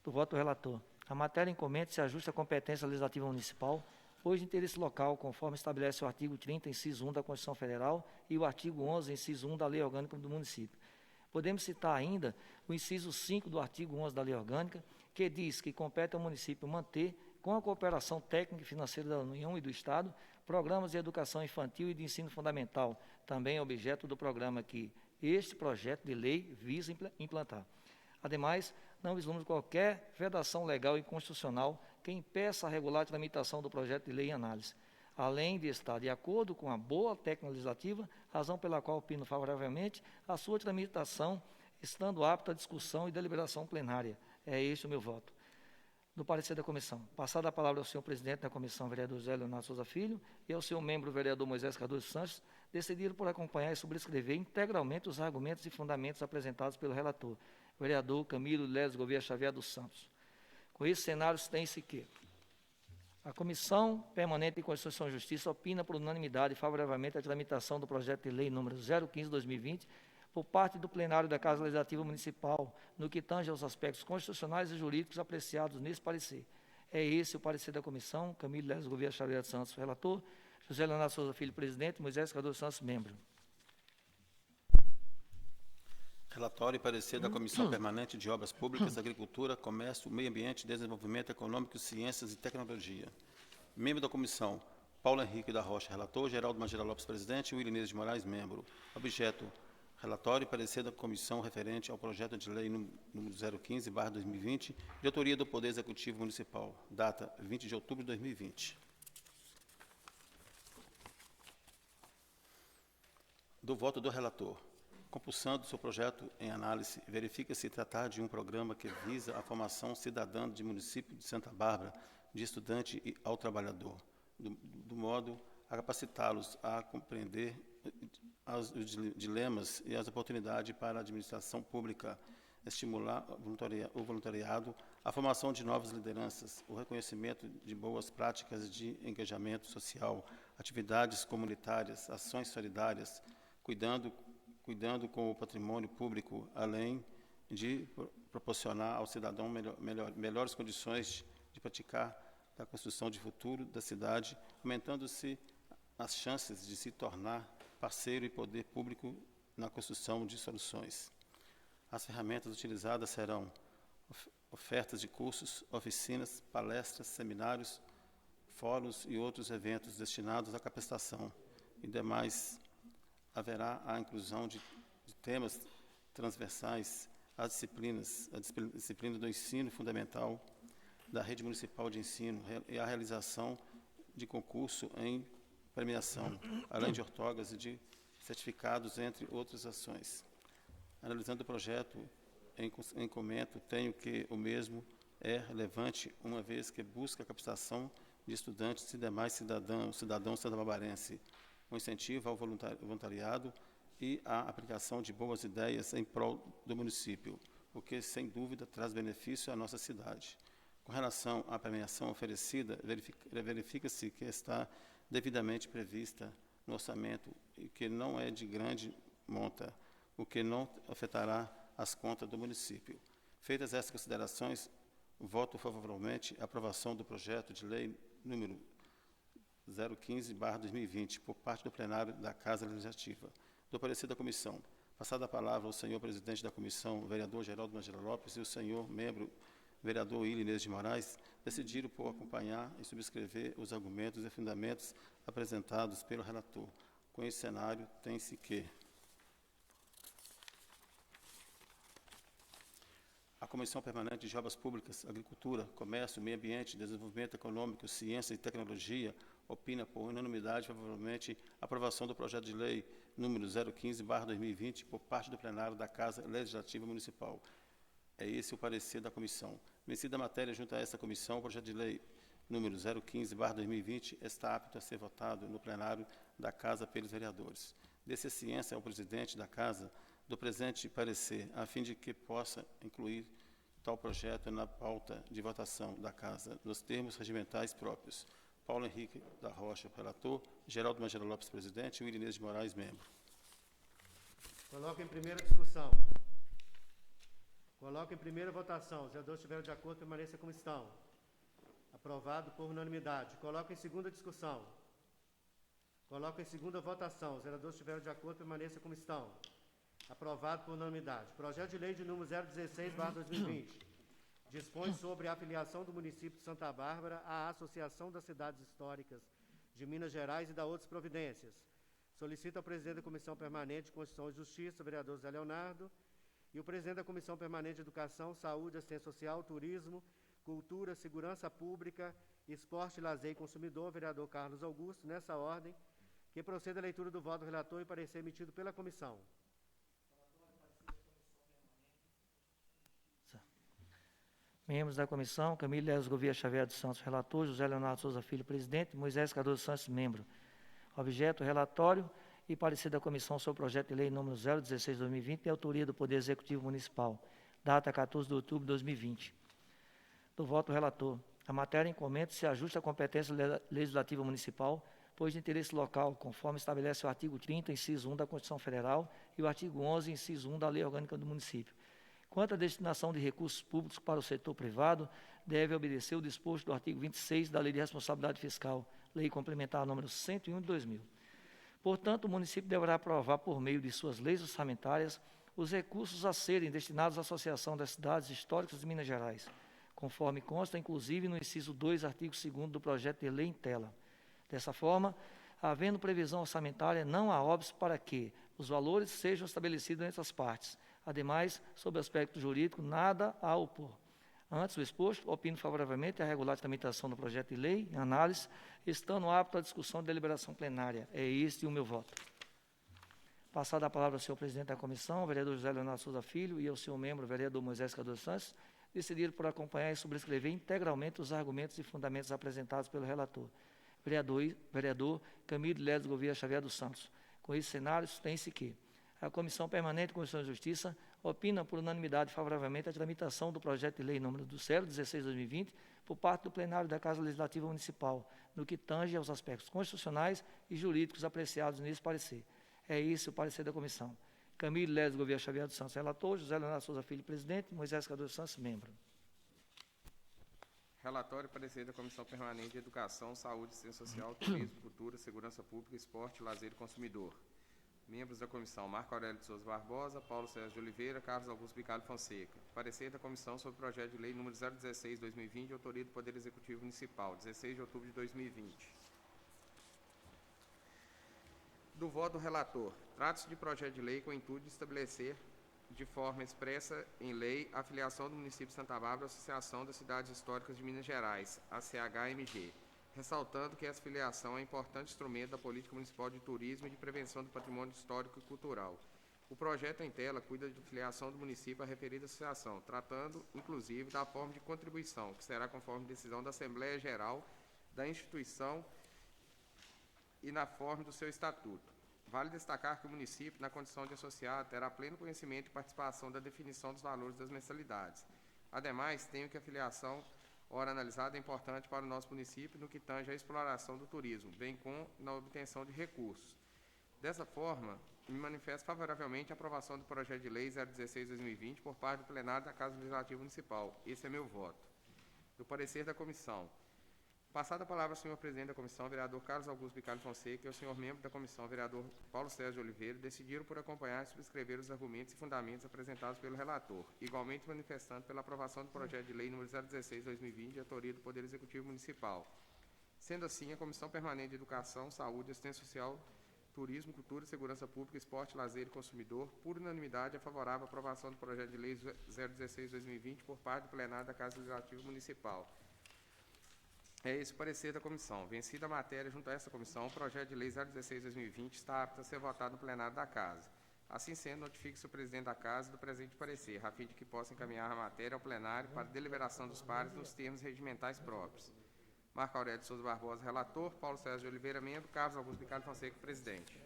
Do voto do relator. A matéria incombente se ajusta à competência legislativa municipal, pois de interesse local, conforme estabelece o artigo 30, inciso 1 da Constituição Federal e o artigo 11, inciso 1 da Lei Orgânica do Município. Podemos citar ainda o inciso 5 do artigo 11 da Lei Orgânica, que diz que compete ao município manter, com a cooperação técnica e financeira da União e do Estado, programas de educação infantil e de ensino fundamental, também objeto do programa que este projeto de lei visa implantar. Ademais, não vislumbra qualquer vedação legal e constitucional que impeça a regular tramitação do projeto de lei em análise, além de estar de acordo com a boa técnica legislativa, razão pela qual opino favoravelmente a sua tramitação, estando apta à discussão e deliberação plenária. É este o meu voto. Do parecer da comissão. Passada a palavra ao senhor presidente da comissão, vereador José Leonardo Souza Filho, e ao seu membro, vereador Moisés Cardoso Santos, decidiram por acompanhar e subscrever integralmente os argumentos e fundamentos apresentados pelo relator, vereador Camilo Leles Gouveia Xavier dos Santos. Com esse cenário, tem-se que a Comissão Permanente de Constituição e Justiça opina por unanimidade favoravelmente a tramitação do projeto de lei número 015/2020 por parte do plenário da Casa Legislativa Municipal, no que tange aos aspectos constitucionais e jurídicos apreciados nesse parecer. É esse o parecer da comissão. Camilo Leles Gouveia Xavier dos Santos, relator; José Leonardo Souza Filho, presidente; Moisés Cardoso Santos, membro.
Relatório e parecer da Comissão Permanente de Obras Públicas, Agricultura, Comércio, Meio Ambiente, Desenvolvimento Econômico, Ciências e Tecnologia. Membro da comissão: Paulo Henrique da Rocha, relator; Geraldo Magela Lopes, presidente; e William de Moraes, membro. Objeto: relatório e parecer da comissão referente ao projeto de lei número 015/2020, de autoria do Poder Executivo Municipal. Data: 20 de outubro de 2020. Do voto do relator. Compulsando seu projeto em análise, verifica-se tratar de um programa que visa a formação cidadã de município de Santa Bárbara, de estudante e ao trabalhador, do modo a capacitá-los a compreender os dilemas e as oportunidades para a administração pública, estimular o voluntariado, a formação de novas lideranças, o reconhecimento de boas práticas de engajamento social, atividades comunitárias, ações solidárias, cuidando com o patrimônio público, além de proporcionar ao cidadão melhores condições de praticar a construção de futuro da cidade, aumentando-se as chances de se tornar parceiro e poder público na construção de soluções. As ferramentas utilizadas serão ofertas de cursos, oficinas, palestras, seminários, fóruns e outros eventos destinados à capacitação e demais. Haverá a inclusão de temas transversais às disciplinas, a disciplina do ensino fundamental, da rede municipal de ensino e a realização de concurso em premiação, além de outorgas e de certificados, entre outras ações. Analisando o projeto em comento, tenho que o mesmo é relevante, uma vez que busca a capacitação de estudantes e demais cidadãos santabarbarenses, o incentivo ao voluntariado e a aplicação de boas ideias em prol do município, o que, sem dúvida, traz benefício à nossa cidade. Com relação à premiação oferecida, verifica-se que está devidamente prevista no orçamento e que não é de grande monta, o que não afetará as contas do município. Feitas essas considerações, voto favoravelmente a aprovação do projeto de lei número 015/2020, por parte do plenário da Casa Legislativa. Do parecer da comissão. Passada a palavra ao senhor presidente da comissão, vereador Geraldo Magela Lopes, e o senhor membro, vereador William de Moraes, decidiram por acompanhar e subscrever os argumentos e fundamentos apresentados pelo relator. Com esse cenário, tem-se que a Comissão Permanente de Obras Públicas, Agricultura, Comércio, Meio Ambiente, Desenvolvimento Econômico, Ciência e Tecnologia opina por unanimidade favoravelmente a aprovação do projeto de lei número 015/2020 por parte do plenário da Casa Legislativa Municipal. É esse o parecer da comissão. Vencida a matéria junto a essa comissão, o projeto de lei número 015/2020, está apto a ser votado no plenário da Casa pelos vereadores. Desse ciência ao presidente da Casa do presente parecer, a fim de que possa incluir tal projeto na pauta de votação da Casa, nos termos regimentais próprios. Paulo Henrique da Rocha, relator. Geraldo Magela Lopes, presidente. E William Inês de Moraes, membro.
Coloco em primeira discussão. Coloco em primeira votação. Os vereadores estiveram de acordo, permaneça como estão. Aprovado por unanimidade. Coloco em segunda discussão. Coloco em segunda votação. Os vereadores estiveram de acordo, permaneça como estão. Aprovado por unanimidade. Projeto de lei de número 016/2020. Dispõe sobre a afiliação do município de Santa Bárbara à Associação das Cidades Históricas de Minas Gerais e da outras providências. Solicito ao presidente da Comissão Permanente de Constituição e Justiça, vereador Zé Leonardo, e o presidente da Comissão Permanente de Educação, Saúde, Assistência Social, Turismo, Cultura, Segurança Pública, Esporte, Lazer e Consumidor, vereador Carlos Augusto, nessa ordem, que proceda a leitura do voto do relator e parecer emitido pela comissão.
Membros da comissão: Camilo Leles Gouveia Xavier dos Santos, relator; José Leonardo Souza Filho, presidente; Moisés Cardoso Santos, membro. Objeto: relatório e parecer da comissão sobre o projeto de lei número 016/2020, de autoria do Poder Executivo Municipal, data 14 de outubro de 2020. Do voto do relator: a matéria em comento se ajusta à competência legislativa municipal, pois de interesse local, conforme estabelece o artigo 30, inciso 1 da Constituição Federal e o artigo 11, inciso 1 da Lei Orgânica do Município. Quanto à destinação de recursos públicos para o setor privado, deve obedecer o disposto do artigo 26 da Lei de Responsabilidade Fiscal, Lei Complementar número 101 de 2000. Portanto, o município deverá aprovar, por meio de suas leis orçamentárias, os recursos a serem destinados à Associação das Cidades Históricas de Minas Gerais, conforme consta, inclusive, no inciso 2, artigo 2º do projeto de lei em tela. Dessa forma, havendo previsão orçamentária, não há óbice para que os valores sejam estabelecidos entre as partes. Ademais, sob o aspecto jurídico, nada a opor. Antes do exposto, opino favoravelmente a regular tramitação do projeto de lei em análise, estando apto à discussão e deliberação plenária. É este o meu voto. Passada a palavra ao senhor presidente da comissão, vereador José Leonardo Souza Filho, e ao senhor membro, vereador Moisés Cardoso Santos, decidiram por acompanhar e subscrever integralmente os argumentos e fundamentos apresentados pelo relator, vereador Camilo Leles Gouveia Xavier dos Santos. Com esses cenários, tem-se que a Comissão Permanente de Constituição e Justiça opina por unanimidade favoravelmente a tramitação do projeto de lei número 016/2020 por parte do plenário da Casa Legislativa Municipal, no que tange aos aspectos constitucionais e jurídicos apreciados nesse parecer. É esse o parecer da comissão. Camilo Leles Gouveia Xavier dos Santos, relator; José Leonardo Souza Filho, presidente; Moisés Cardoso Santos, membro.
Relatório e parecer da Comissão Permanente de Educação, Saúde, Assistência Social, Turismo, Cultura, Segurança Pública, Esporte, Lazer e Consumidor. Membros da comissão: Marco Aurélio de Souza Barbosa, Paulo César de Oliveira, Carlos Augusto Bicalho Fonseca. Parecer da comissão sobre o projeto de lei número 016/2020, de autoria do Poder Executivo Municipal, 16 de outubro de 2020. Do voto do relator: trata-se de projeto de lei com o intuito de estabelecer de forma expressa em lei a filiação do município de Santa Bárbara à Associação das Cidades Históricas de Minas Gerais, ACHMG, ressaltando que essa filiação é um importante instrumento da política municipal de turismo e de prevenção do patrimônio histórico e cultural. O projeto em tela cuida de filiação do município à referida associação, tratando, inclusive, da forma de contribuição, que será conforme decisão da Assembleia Geral da instituição e na forma do seu estatuto. Vale destacar que o município, na condição de associado, terá pleno conhecimento e participação da definição dos valores das mensalidades. Ademais, tenho que a filiação, ora analisada, é importante para o nosso município no que tange à exploração do turismo, bem como na obtenção de recursos. Dessa forma, me manifesto favoravelmente à aprovação do projeto de lei 016/2020 por parte do plenário da Casa Legislativa Municipal. Esse é meu voto. Do parecer da comissão: passada a palavra ao senhor presidente da comissão, vereador Carlos Augusto Bicalho Fonseca, e ao senhor membro da comissão, vereador Paulo César de Oliveira, decidiram por acompanhar e subscrever os argumentos e fundamentos apresentados pelo relator, igualmente manifestando pela aprovação do projeto de lei número 016/2020, de autoria do Poder Executivo Municipal. Sendo assim, a Comissão Permanente de Educação, Saúde, Assistência Social, Turismo, Cultura, Segurança Pública, Esporte, Lazer e Consumidor, por unanimidade, é favorável à aprovação do projeto de lei 016/2020 por parte do plenário da Casa Legislativa Municipal. É esse o parecer da comissão. Vencida a matéria junto a essa comissão, o projeto de lei 016/2020 está apto a ser votado no plenário da Casa. Assim sendo, notifique-se o presidente da Casa do presente parecer, a fim de que possa encaminhar a matéria ao plenário para deliberação dos pares nos termos regimentais próprios. Marco Aurélio de Souza Barbosa, relator. Paulo César de Oliveira, membro. Carlos Augusto Bicalho Fonseca, presidente.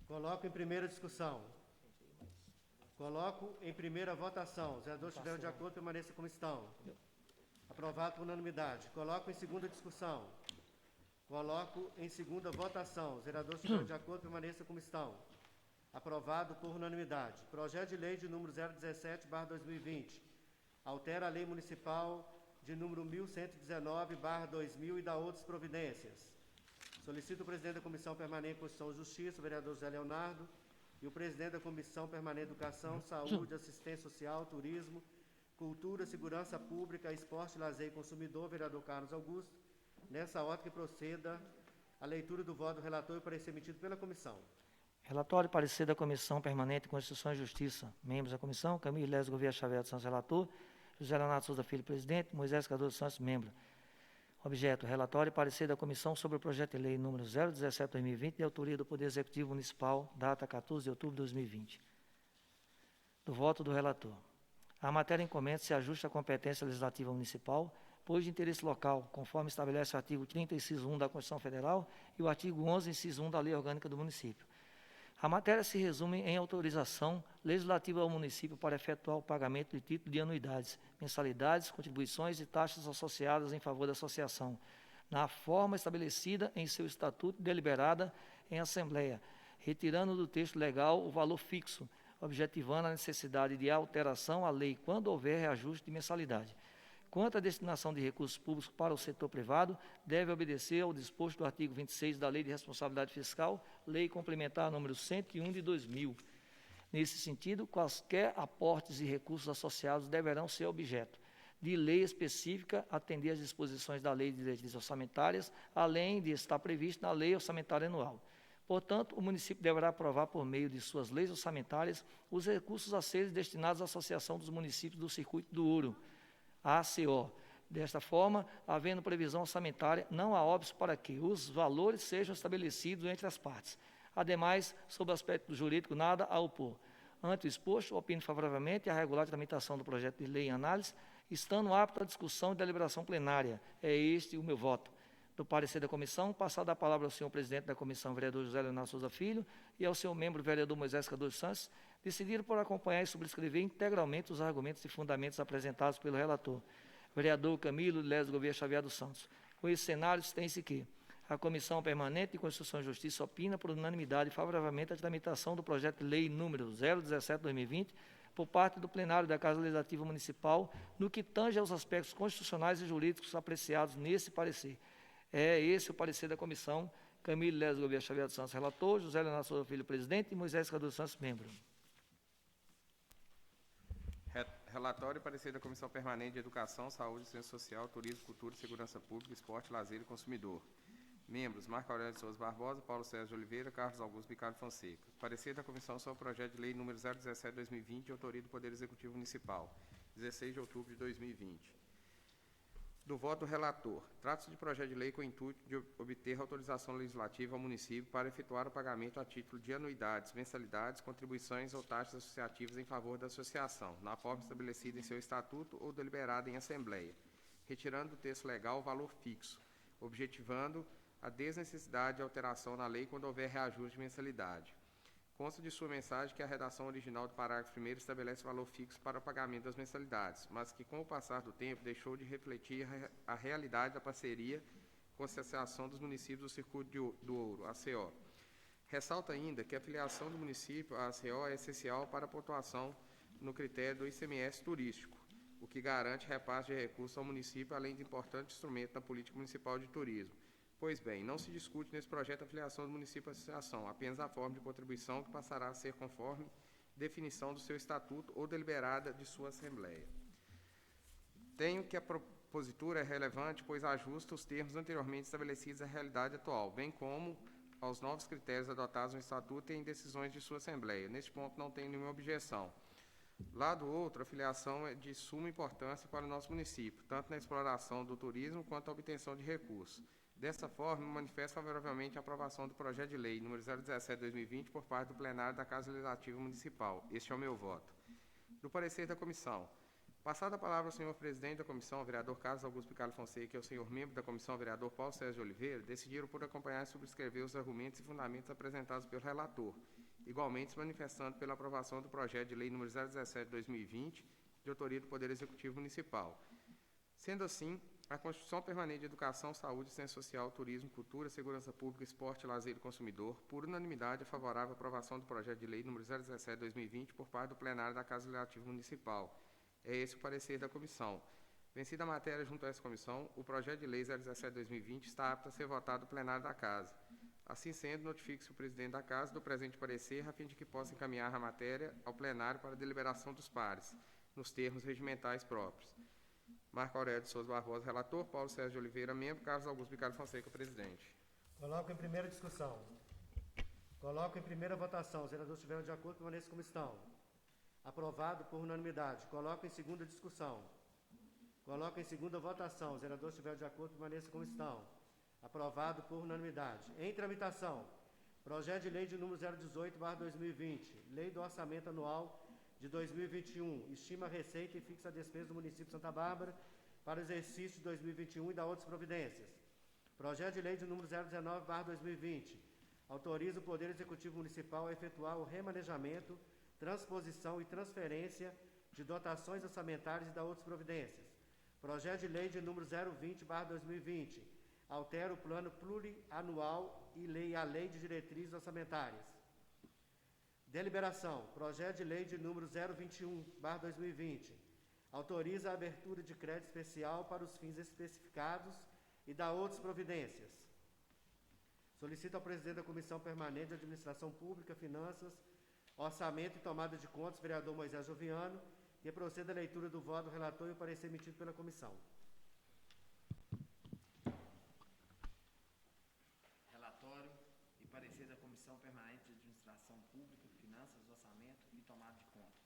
Coloco em primeira discussão. Coloco em primeira votação. Os vereadores estiveram de acordo, permaneça como estão. Aprovado por unanimidade. Coloco em segunda discussão. Coloco em segunda votação. Os vereadores estiveram de acordo, permaneça como estão. Aprovado por unanimidade. Projeto de lei de número 017/2020. Altera a lei municipal de número 1119/2000 e dá outras providências. Solicito o presidente da Comissão Permanente de Constituição e Justiça, o vereador José Leonardo, e o presidente da Comissão Permanente de Educação, Saúde, Assistência Social, Turismo, Cultura, Segurança Pública, Esporte, Lazer e Consumidor, vereador Carlos Augusto, nessa ordem que proceda a leitura do voto do relator e o parecer emitido pela comissão.
Relatório e parecer da Comissão Permanente de Constituição e Justiça. Membros da comissão: Camilo Lés Gouveia Xavier dos Santos, relator. José Leonardo Souza Filho, presidente. Moisés Cardoso dos Santos, membro. Objeto: relatório e parecer da comissão sobre o projeto de lei número 017/2020, de autoria do Poder Executivo Municipal, data 14 de outubro de 2020. Do voto do relator. A matéria em comenta se ajusta à competência legislativa municipal, pois de interesse local, conforme estabelece o artigo 30, inciso 1 da Constituição Federal e o artigo 11, inciso 1 da Lei Orgânica do Município. A matéria se resume em autorização legislativa ao município para efetuar o pagamento de título de anuidades, mensalidades, contribuições e taxas associadas em favor da associação, na forma estabelecida em seu estatuto deliberada em assembleia, retirando do texto legal o valor fixo, objetivando a necessidade de alteração à lei quando houver reajuste de mensalidade. Quanto à destinação de recursos públicos para o setor privado, deve obedecer ao disposto do artigo 26 da Lei de Responsabilidade Fiscal, Lei Complementar número 101 de 2000. Nesse sentido, quaisquer aportes e recursos associados deverão ser objeto de lei específica, atender às disposições da Lei de Diretrizes Orçamentárias, além de estar previsto na Lei Orçamentária Anual. Portanto, o município deverá aprovar, por meio de suas leis orçamentárias, os recursos a serem destinados à Associação dos Municípios do Circuito do Ouro, a ACO. Desta forma, havendo previsão orçamentária, não há óbice para que os valores sejam estabelecidos entre as partes. Ademais, sob o aspecto jurídico, nada a opor. Ante o exposto, opino favoravelmente a regular tramitação do projeto de lei em análise, estando apto à discussão e deliberação plenária. É este o meu voto. Do parecer da comissão, passada a palavra ao senhor presidente da comissão, vereador José Leonardo Souza Filho, e ao seu membro, vereador Moisés Cardoso dos Santos, decidiram por acompanhar e subscrever integralmente os argumentos e fundamentos apresentados pelo relator, vereador Camilo Lés Gouveia Xavier dos Santos. Com esse cenário, tem-se que a Comissão Permanente de Constituição e Justiça opina por unanimidade favoravelmente a tramitação do projeto de lei número 017/2020 por parte do plenário da Casa Legislativa Municipal, no que tange aos aspectos constitucionais e jurídicos apreciados nesse parecer. É esse o parecer da comissão. Camilo Lés Gouveia Xavier dos Santos, relator. José Leonardo Souza Filho, presidente. E Moisés Cardoso dos Santos, membro.
Relatório e parecer da Comissão Permanente de Educação, Saúde, Ciência Social, Turismo, Cultura, Segurança Pública, Esporte, Lazer e Consumidor. Membros: Marco Aurélio de Souza Barbosa, Paulo César de Oliveira, Carlos Augusto Bicalho Fonseca. Parecer da Comissão sobre o projeto de lei número 017/2020, de autoria do Poder Executivo Municipal, 16 de outubro de 2020. Do voto do relator. Trata-se de projeto de lei com o intuito de obter autorização legislativa ao município para efetuar o pagamento a título de anuidades, mensalidades, contribuições ou taxas associativas em favor da associação, na forma estabelecida em seu estatuto ou deliberada em assembleia, retirando do texto legal o valor fixo, objetivando a desnecessidade de alteração na lei quando houver reajuste de mensalidade. Consta de sua mensagem que a redação original do parágrafo 1º estabelece valor fixo para o pagamento das mensalidades, mas que, com o passar do tempo, deixou de refletir a realidade da parceria com a Associação dos Municípios do Circuito do Ouro, ACO. Ressalta ainda que a filiação do município à ACO é essencial para a pontuação no critério do ICMS turístico, o que garante repasse de recursos ao município, além de importante instrumento na política municipal de turismo. Pois bem, não se discute nesse projeto a filiação do município à associação, apenas a forma de contribuição que passará a ser conforme definição do seu estatuto ou deliberada de sua assembleia. Tenho que a propositura é relevante, pois ajusta os termos anteriormente estabelecidos à realidade atual, bem como aos novos critérios adotados no estatuto e em decisões de sua assembleia. Neste ponto não tenho nenhuma objeção. Lá do outro, a filiação é de suma importância para o nosso município, tanto na exploração do turismo quanto na obtenção de recursos. Dessa forma, manifesto favoravelmente a aprovação do projeto de lei número 017/2020 por parte do plenário da Casa Legislativa Municipal. Este é o meu voto. Do parecer da comissão. Passada a palavra ao senhor presidente da comissão, vereador Carlos Augusto Picalho Fonseca, e ao senhor membro da comissão, vereador Paulo Sérgio de Oliveira, decidiram por acompanhar e subscrever os argumentos e fundamentos apresentados pelo relator, igualmente se manifestando pela aprovação do projeto de lei número 017/2020, de autoria do Poder Executivo Municipal. Sendo assim, a Constituição Permanente de Educação, Saúde, Ciência Social, Turismo, Cultura, Segurança Pública, Esporte, Lazer e Consumidor, por unanimidade, é favorável à aprovação do projeto de lei número 017/2020 por parte do plenário da Casa Legislativa Municipal. É esse o parecer da comissão. Vencida a matéria junto a essa comissão, o projeto de lei 017/2020 está apto a ser votado no plenário da Casa. Assim sendo, notifique-se o presidente da Casa do presente parecer, a fim de que possa encaminhar a matéria ao plenário para deliberação dos pares, nos termos regimentais próprios. Marco Aurélio de Souza Barbosa, relator. Paulo Sérgio de Oliveira, membro. Carlos Augusto Picalho Fonseca, presidente.
Coloco em primeira discussão. Coloco em primeira votação. Os senadores estiveram de acordo, permaneçam como estão. Aprovado por unanimidade. Coloco em segunda discussão. Coloco em segunda votação. Os senadores estiveram de acordo, permaneçam como estão. Aprovado por unanimidade. Em tramitação. Projeto de lei de número 018/2020. Lei do orçamento anual de 2021. Estima a receita e fixa a despesa do município de Santa Bárbara para o exercício de 2021 e da outras providências. Projeto de lei de número 019/2020. Autoriza o Poder Executivo Municipal a efetuar o remanejamento, transposição e transferência de dotações orçamentárias e da outras providências. Projeto de lei de número 020/2020. Altera o plano plurianual e a lei de diretrizes orçamentárias. Deliberação. Projeto de lei de número 021/2020. Autoriza a abertura de crédito especial para os fins especificados e da outras providências. Solicito ao presidente da Comissão Permanente de Administração Pública, Finanças, Orçamento e Tomada de Contas, vereador Moisés Joviano, que proceda a leitura do voto do relator e o parecer emitido pela comissão.
Relatório e parecer da Comissão Permanente de Administração Pública, Finanças, Orçamento e Tomada de Contas.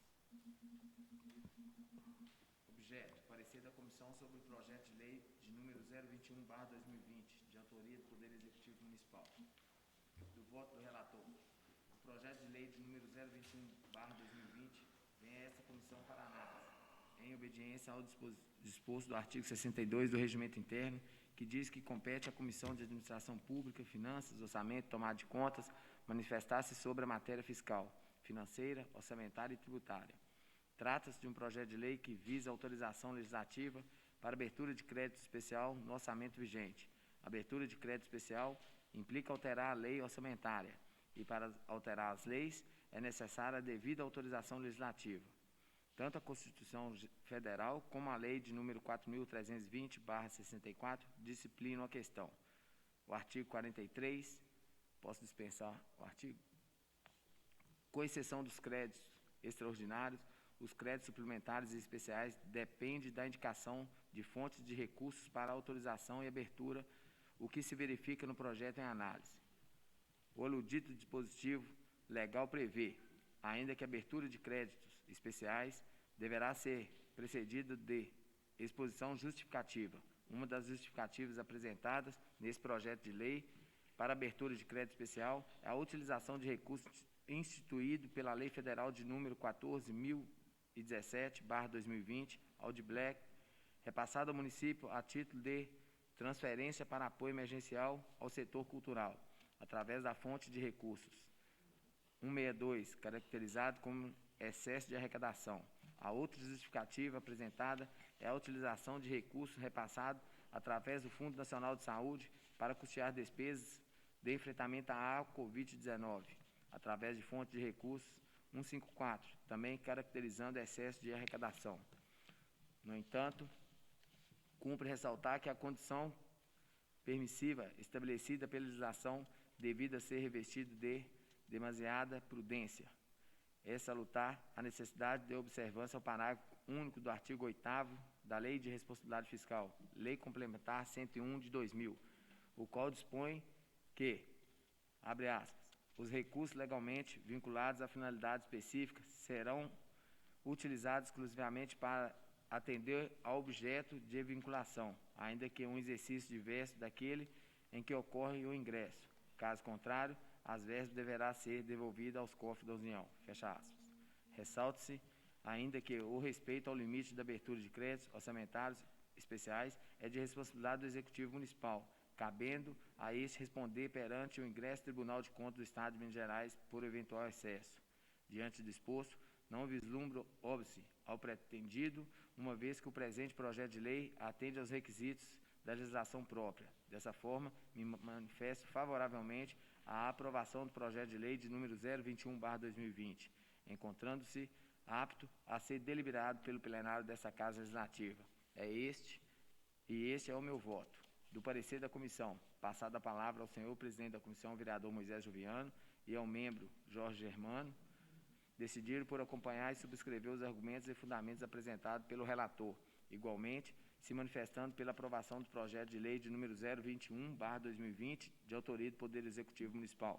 Objeto: parecer da Comissão sobre o projeto de lei de número 021/2020, de autoria do Poder Executivo Municipal. Do voto do relator. O projeto de lei de número 021/2020 vem a esta comissão para análise, em obediência ao disposto do artigo 62 do Regimento Interno, que diz que compete à Comissão de Administração Pública, Finanças, Orçamento e Tomada de Contas manifestar-se sobre a matéria fiscal, financeira, orçamentária e tributária. Trata-se de um projeto de lei que visa autorização legislativa para abertura de crédito especial no orçamento vigente. A abertura de crédito especial implica alterar a lei orçamentária e, para alterar as leis, é necessária a devida autorização legislativa. Tanto a Constituição Federal como a Lei de número 4.320/64 disciplinam a questão. O artigo 43, posso dispensar o artigo? Com exceção dos créditos extraordinários, os créditos suplementares e especiais dependem da indicação de fontes de recursos para autorização e abertura, o que se verifica no projeto em análise. O aludido dispositivo legal prevê, ainda que a abertura de créditos especiais deverá ser precedida de exposição justificativa. Uma das justificativas apresentadas nesse projeto de lei para abertura de crédito especial é a utilização de recursos instituído pela Lei Federal de número 14.017/2020, Audibleck, repassado ao município a título de transferência para apoio emergencial ao setor cultural, através da fonte de recursos 162, caracterizado como excesso de arrecadação. A outra justificativa apresentada é a utilização de recursos repassados através do Fundo Nacional de Saúde para custear despesas de enfrentamento à Covid-19, através de fonte de recursos 154, também caracterizando excesso de arrecadação. No entanto, cumpre ressaltar que a condição permissiva estabelecida pela legislação devida ser revestida de demasiada prudência. É salutar a necessidade de observância ao parágrafo único do artigo 8º da Lei de Responsabilidade Fiscal, Lei Complementar 101 de 2000, o qual dispõe que, abre aspas, os recursos legalmente vinculados a finalidades específicas serão utilizados exclusivamente para atender ao objeto de vinculação, ainda que um exercício diverso daquele em que ocorre o ingresso. Caso contrário, as verbas deverá ser devolvidas aos cofres da União. Fecha aspas. Ressalte-se ainda que o respeito ao limite da abertura de créditos orçamentários especiais é de responsabilidade do Executivo Municipal, cabendo a este responder perante o ingresso Tribunal de Contas do Estado de Minas Gerais por eventual excesso. Diante do exposto, não vislumbro óbice ao pretendido, uma vez que o presente projeto de lei atende aos requisitos da legislação própria. Dessa forma, me manifesto favoravelmente à aprovação do projeto de lei de número 021/2020, encontrando-se apto a ser deliberado pelo plenário dessa Casa Legislativa. Este é o meu voto. Do parecer da comissão, passada a palavra ao senhor presidente da comissão, vereador Moisés Joviano, e ao membro Jorge Germano, decidiram por acompanhar e subscrever os argumentos e fundamentos apresentados pelo relator, igualmente se manifestando pela aprovação do projeto de lei de número 021/2020, de autoria do Poder Executivo Municipal.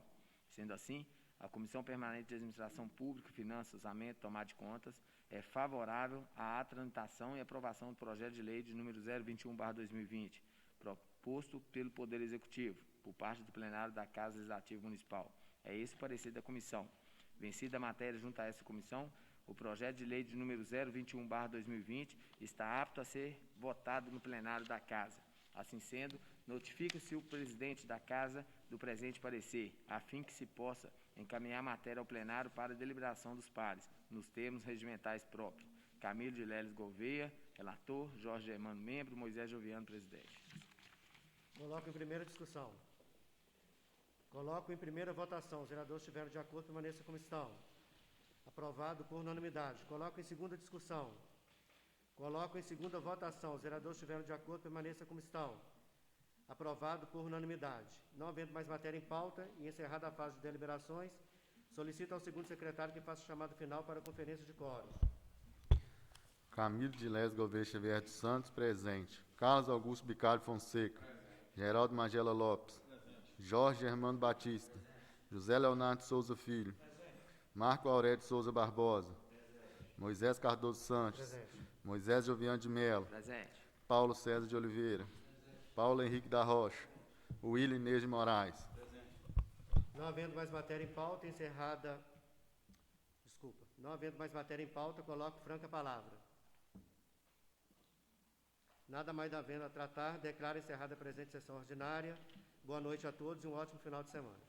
Sendo assim, a Comissão Permanente de Administração Pública, Finanças, Orçamento e Tomada de Contas é favorável à tramitação e aprovação do projeto de lei de número 021/2020, proposto pelo Poder Executivo, por parte do plenário da Casa Legislativa Municipal. É esse o parecer da comissão. Vencida a matéria junto a essa comissão, o projeto de lei de número 021/2020 está apto a ser votado no plenário da Casa. Assim sendo, notifica-se o presidente da Casa do presente parecer, a fim que se possa encaminhar a matéria ao plenário para deliberação dos pares, nos termos regimentais próprios. Camilo de Leles Gouveia, relator, Jorge Germano, membro, Moisés Joviano, presidente.
Coloco em primeira discussão. Coloco em primeira votação. Os vereadores estiveram de acordo, permaneça como estão. Aprovado por unanimidade. Coloco em segunda discussão. Coloco em segunda votação. Os vereadores estiveram de acordo, permaneça como estão. Aprovado por unanimidade. Não havendo mais matéria em pauta e encerrada a fase de deliberações, solicito ao segundo secretário que faça o chamado final para a conferência de quórum.
Camilo de Les Gouveia Xavier dos Santos, presente. Carlos Augusto Bicalho Fonseca. Geraldo Magela Lopes. Jorge Germano Batista. José Leonardo Souza Filho. Marco Aurélio Souza Barbosa. Moisés Cardoso Santos. Moisés Joviano de Mello.
Presente.
Paulo César de Oliveira. Paulo Henrique da Rocha. William Inês de Moraes.
Não havendo mais matéria em pauta, encerrada... Desculpa. Não havendo mais matéria em pauta, coloco franca palavra. Nada mais havendo a tratar, declaro encerrada a presente sessão ordinária. Boa noite a todos e um ótimo final de semana.